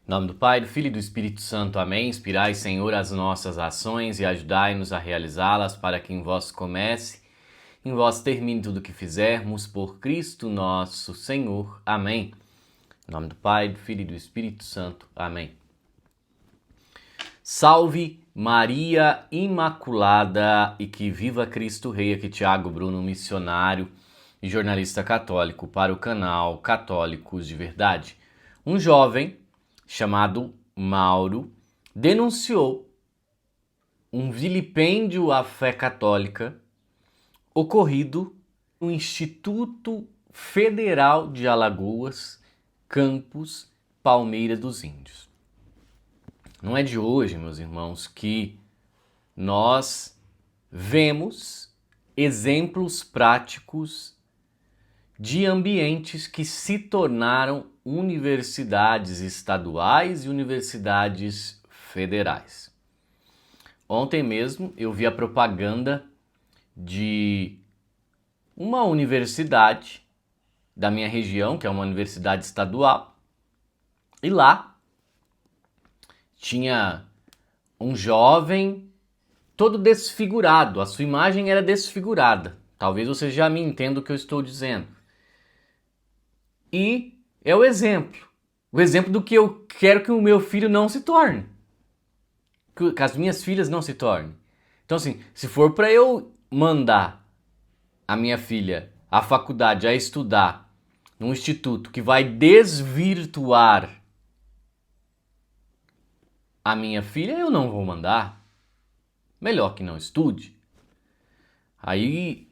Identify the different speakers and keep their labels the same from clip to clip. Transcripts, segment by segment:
Speaker 1: Em nome do Pai, do Filho e do Espírito Santo. Amém. Inspirai, Senhor, as nossas ações e ajudai-nos a realizá-las, para que em vós comece, em vós termine tudo o que fizermos, por Cristo nosso Senhor. Amém. Em nome do Pai, do Filho e do Espírito Santo. Amém. Salve Maria Imaculada e que viva Cristo Rei. Aqui Tiago Bruno, missionário e jornalista católico para o canal Católicos de Verdade. Um jovem chamado Mauro denunciou um vilipêndio à fé católica ocorrido no Instituto Federal de Alagoas, campus Palmeira dos Índios. Não é de hoje, meus irmãos, que nós vemos exemplos práticos de ambientes que se tornaram universidades estaduais e universidades federais. Ontem mesmo eu vi a propaganda de uma universidade da minha região, que é uma universidade estadual, e lá tinha um jovem todo desfigurado, a sua imagem era desfigurada. Talvez você já me entenda o que eu estou dizendo. E é o exemplo do que eu quero que o meu filho não se torne, que as minhas filhas não se tornem. Então assim, se for para eu mandar a minha filha à faculdade a estudar num instituto que vai desvirtuar a minha filha, eu não vou mandar. Melhor que não estude. Aí,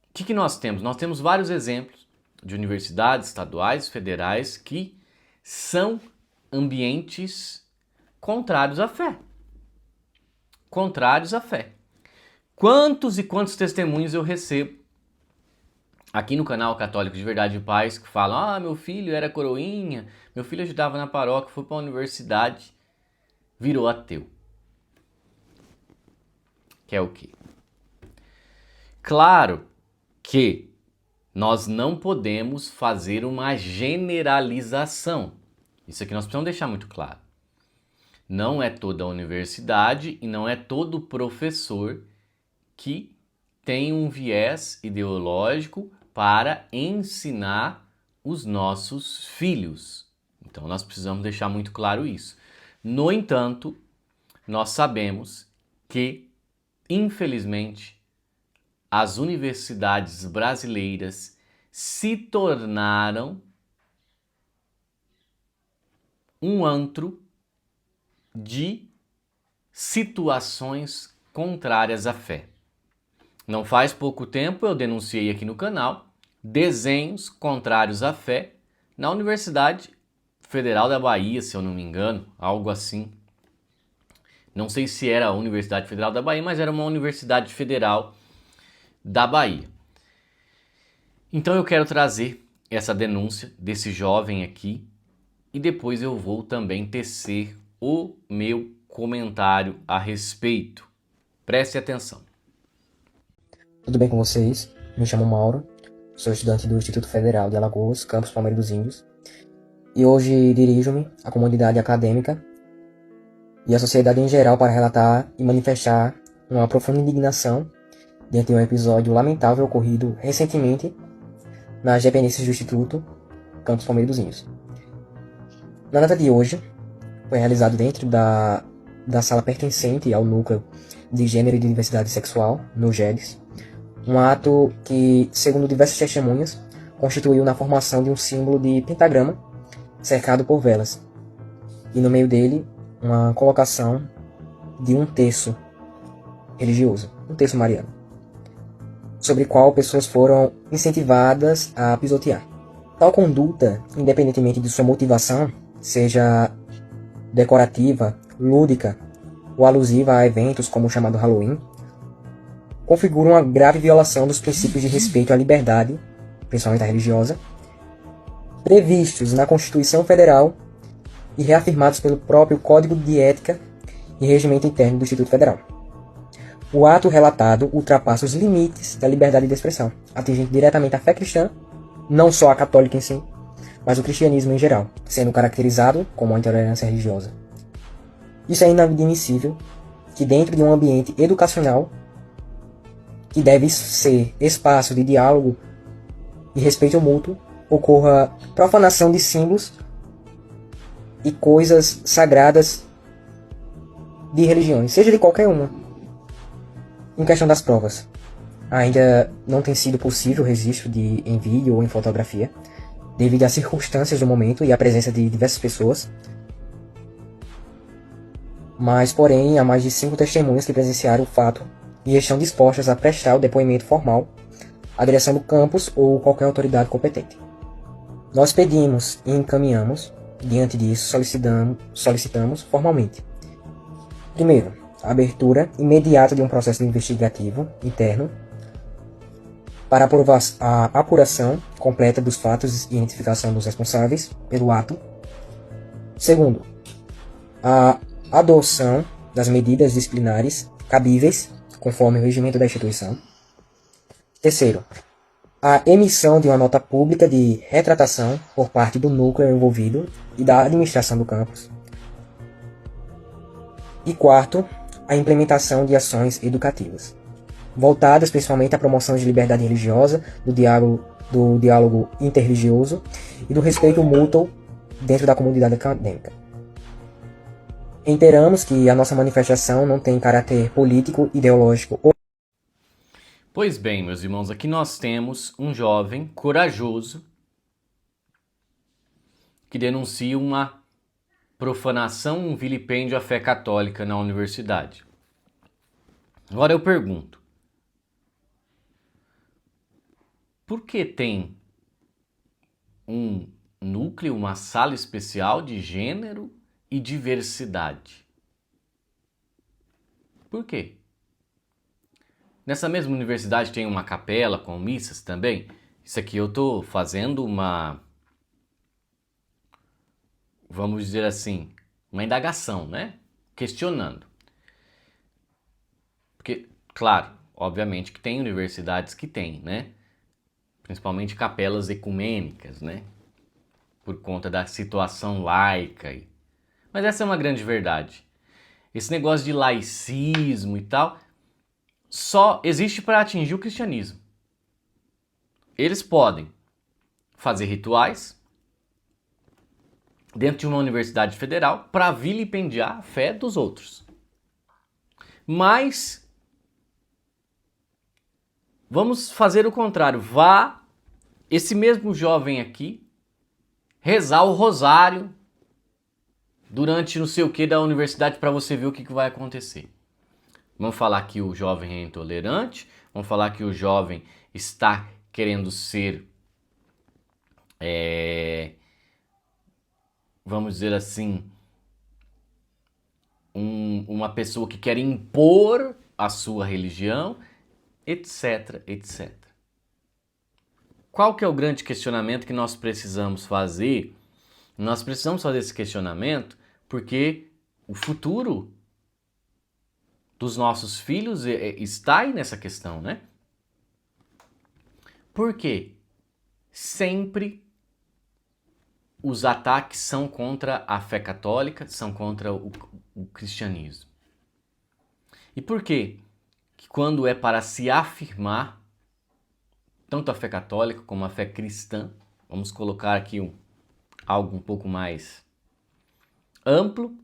Speaker 1: o que nós temos? Nós temos vários exemplos de universidades estaduais, federais, que são ambientes contrários à fé. Contrários à fé. Quantos e quantos testemunhos eu recebo aqui no canal Católico de Verdade e Paz que falam: meu filho era coroinha, meu filho ajudava na paróquia, foi para a universidade, virou ateu. Que é o quê? Claro que nós não podemos fazer uma generalização. Isso aqui nós precisamos deixar muito claro. Não é toda a universidade e não é todo professor que tem um viés ideológico para ensinar os nossos filhos. Então nós precisamos deixar muito claro isso. No entanto, nós sabemos que, infelizmente, as universidades brasileiras se tornaram um antro de situações contrárias à fé. Não faz pouco tempo eu denunciei aqui no canal desenhos contrários à fé na Universidade Federal da Bahia, se eu não me engano, algo assim. Não sei se era a Universidade Federal da Bahia, mas era uma universidade federal da Bahia. Então eu quero trazer essa denúncia desse jovem aqui e depois eu vou também tecer o meu comentário a respeito. Preste atenção.
Speaker 2: Tudo bem com vocês? Me chamo Mauro, sou estudante do Instituto Federal de Alagoas, campus Palmeira dos Índios, e hoje dirijo-me à comunidade acadêmica e à sociedade em geral para relatar e manifestar uma profunda indignação diante de um episódio lamentável ocorrido recentemente nas dependências do Instituto Campus Palmeira dos Índios. Na data de hoje, foi realizado dentro da sala pertencente ao Núcleo de Gênero e de Diversidade Sexual, no GEDS, um ato que, segundo diversas testemunhas, constituiu na formação de um símbolo de pentagrama cercado por velas, e no meio dele uma colocação de um terço religioso, um terço mariano, sobre o qual pessoas foram incentivadas a pisotear. Tal conduta, independentemente de sua motivação, seja decorativa, lúdica ou alusiva a eventos como o chamado Halloween, configura uma grave violação dos princípios de respeito à liberdade, principalmente a religiosa, previstos na Constituição Federal e reafirmados pelo próprio Código de Ética e Regimento Interno do Instituto Federal. O ato relatado ultrapassa os limites da liberdade de expressão, atingindo diretamente a fé cristã, não só a católica em si, mas o cristianismo em geral, sendo caracterizado como uma intolerância religiosa. Isso é inadmissível que dentro de um ambiente educacional, que deve ser espaço de diálogo e respeito mútuo, ocorra profanação de símbolos e coisas sagradas de religiões, seja de qualquer uma. Em questão das provas, ainda não tem sido possível o registro em vídeo ou em fotografia, devido às circunstâncias do momento e à presença de diversas pessoas. Mas, porém, há mais de 5 testemunhas que presenciaram o fato e estão dispostas a prestar o depoimento formal à direção do campus ou qualquer autoridade competente. Nós pedimos e encaminhamos, diante disso, solicitamos formalmente. Primeiro, a abertura imediata de um processo investigativo interno para a apuração completa dos fatos e identificação dos responsáveis pelo ato. Segundo, a adoção das medidas disciplinares cabíveis, conforme o regimento da instituição. Terceiro, a emissão de uma nota pública de retratação por parte do núcleo envolvido e da administração do campus. E quarto, a implementação de ações educativas, voltadas principalmente à promoção de liberdade religiosa, do diálogo interreligioso e do respeito mútuo dentro da comunidade acadêmica. Reiteramos que a nossa manifestação não tem caráter político, ideológico ou...
Speaker 1: Pois bem, meus irmãos, aqui nós temos um jovem corajoso que denuncia uma profanação, um vilipêndio à fé católica na universidade. Agora eu pergunto, por que tem um núcleo, uma sala especial de gênero e diversidade? Por quê? Nessa mesma universidade tem uma capela com missas também? Isso aqui eu estou fazendo vamos dizer assim, uma indagação, né? Questionando. Porque, claro, obviamente que tem universidades que tem, né? Principalmente capelas ecumênicas, né? Por conta da situação laica. Mas essa é uma grande verdade. Esse negócio de laicismo e tal só existe para atingir o cristianismo. Eles podem fazer rituais dentro de uma universidade federal para vilipendiar a fé dos outros. Mas vamos fazer o contrário. Vá esse mesmo jovem aqui rezar o rosário durante não sei o que da universidade para você ver o que vai acontecer. Vamos falar que o jovem é intolerante, vamos falar que o jovem está querendo ser, vamos dizer assim, uma pessoa que quer impor a sua religião, etc, etc. Qual que é o grande questionamento que nós precisamos fazer? Nós precisamos fazer esse questionamento porque o futuro dos nossos filhos está aí nessa questão, né? Por quê? Sempre os ataques são contra a fé católica, são contra o cristianismo. E por quê? Que quando é para se afirmar tanto a fé católica como a fé cristã, vamos colocar aqui algo um pouco mais amplo,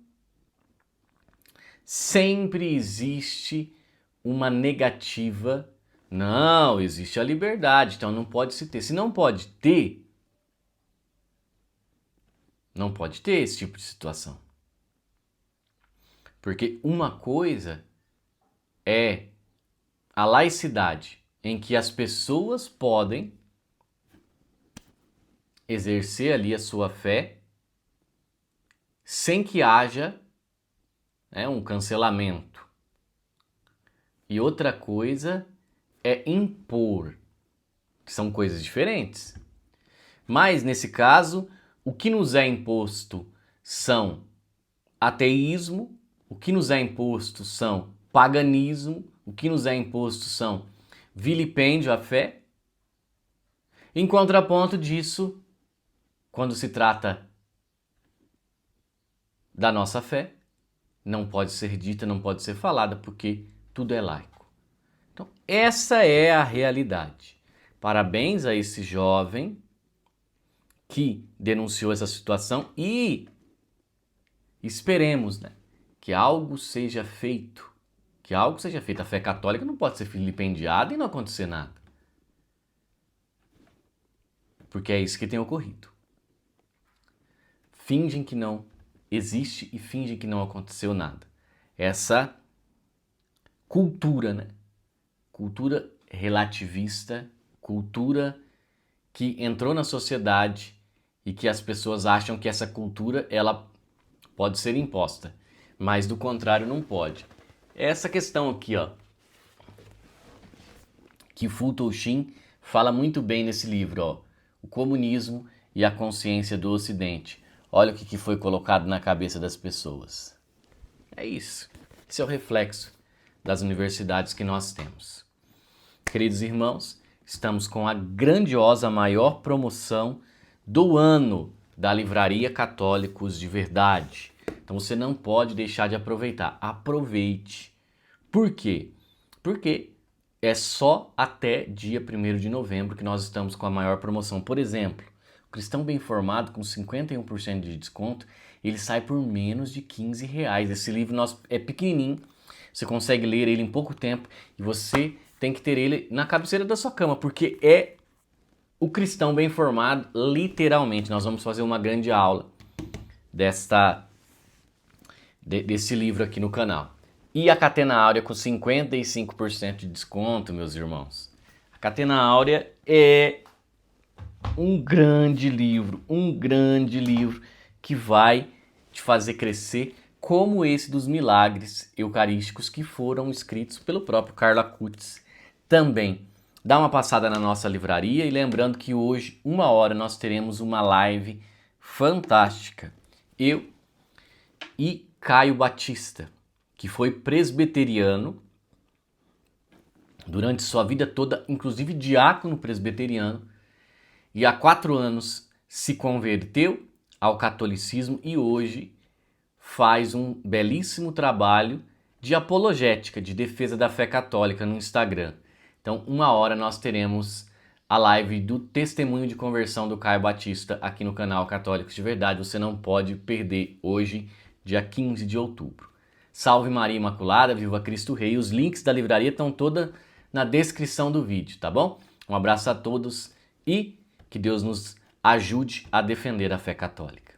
Speaker 1: sempre existe uma negativa. Não, existe a liberdade, então não pode se ter. Se não pode ter, não pode ter esse tipo de situação. Porque uma coisa é a laicidade, em que as pessoas podem exercer ali a sua fé sem que haja um cancelamento. E outra coisa é impor, que são coisas diferentes. Mas, nesse caso, o que nos é imposto são ateísmo, o que nos é imposto são paganismo, o que nos é imposto são vilipêndio à fé. Em contraponto disso, quando se trata da nossa fé, não pode ser dita, não pode ser falada, porque tudo é laico. Então, essa é a realidade. Parabéns a esse jovem que denunciou essa situação e esperemos, né, que algo seja feito. Que algo seja feito. A fé católica não pode ser vilipendiada e não acontecer nada. Porque é isso que tem ocorrido. Fingem que não existe e fingem que não aconteceu nada. Essa cultura, né? Cultura relativista, cultura que entrou na sociedade e que as pessoas acham que essa cultura ela pode ser imposta, mas do contrário não pode. Essa questão aqui, ó, que Fu Tuoxin fala muito bem nesse livro, ó, O Comunismo e a Consciência do Ocidente. Olha o que foi colocado na cabeça das pessoas. É isso. Esse é o reflexo das universidades que nós temos. Queridos irmãos, estamos com a grandiosa maior promoção do ano da Livraria Católicos de Verdade. Então você não pode deixar de aproveitar. Aproveite. Por quê? Porque é só até dia 1º de novembro que nós estamos com a maior promoção. Por exemplo, o Cristão Bem Informado com 51% de desconto, ele sai por menos de R$15. Esse livro é pequenininho, você consegue ler ele em pouco tempo e você tem que ter ele na cabeceira da sua cama, porque é o Cristão Bem Informado, literalmente. Nós vamos fazer uma grande aula desse livro aqui no canal. E a Catena Áurea com 55% de desconto, meus irmãos. A Catena Áurea é um grande livro que vai te fazer crescer, como esse dos milagres eucarísticos que foram escritos pelo próprio Carlo Acutis. Também dá uma passada na nossa livraria e lembrando que hoje, 1h, nós teremos uma live fantástica. Eu e Caio Batista, que foi presbiteriano durante sua vida toda, inclusive diácono presbiteriano, e há 4 anos se converteu ao catolicismo e hoje faz um belíssimo trabalho de apologética, de defesa da fé católica no Instagram. Então, 1h nós teremos a live do testemunho de conversão do Caio Batista aqui no canal Católicos de Verdade. Você não pode perder hoje, dia 15 de outubro. Salve Maria Imaculada, viva Cristo Rei. Os links da livraria estão todos na descrição do vídeo, tá bom? Um abraço a todos e que Deus nos ajude a defender a fé católica.